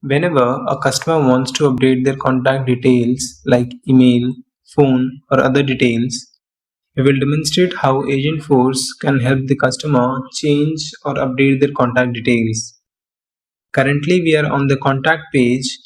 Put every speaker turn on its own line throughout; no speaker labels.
Whenever a customer wants to update their contact details like email, phone, or other details, we will demonstrate how Agentforce can help the customer change or update their contact details. Currently, we are on the contact page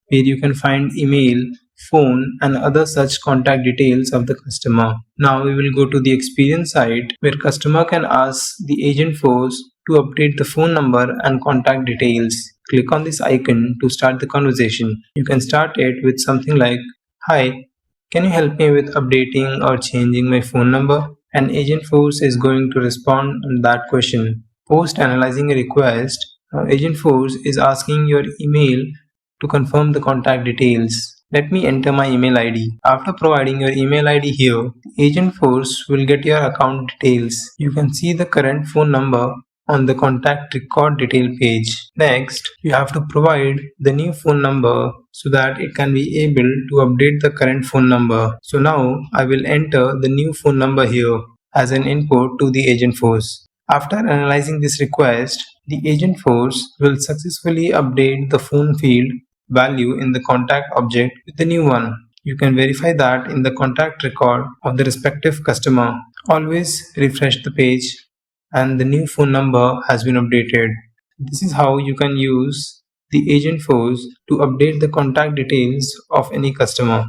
where you can find email, phone, and other such contact details of the customer. Now we will go to the experience side where customer can ask the Agentforce to update the phone number and contact details. Click on this icon to start the conversation. You can start it with something like, "Hi, can you help me with updating or changing my phone number?" And Agentforce is going to respond on that question. Post analyzing a request, Agentforce is asking your email to confirm the contact details. Let me enter my email ID. After providing your email ID here, Agentforce will get your account details. You can see the current phone number on the contact record detail page. Next, you have to provide the new phone number so that it can be able to update the current phone number. So now I will enter the new phone number here as an input to the Agentforce. After analyzing this request, the Agentforce will successfully update the phone field value in the contact object with the new one. You can verify that in the contact record of the respective customer. Always refresh the page and the new phone number has been updated. This is how you can use the Agentforce to update the contact details of any customer.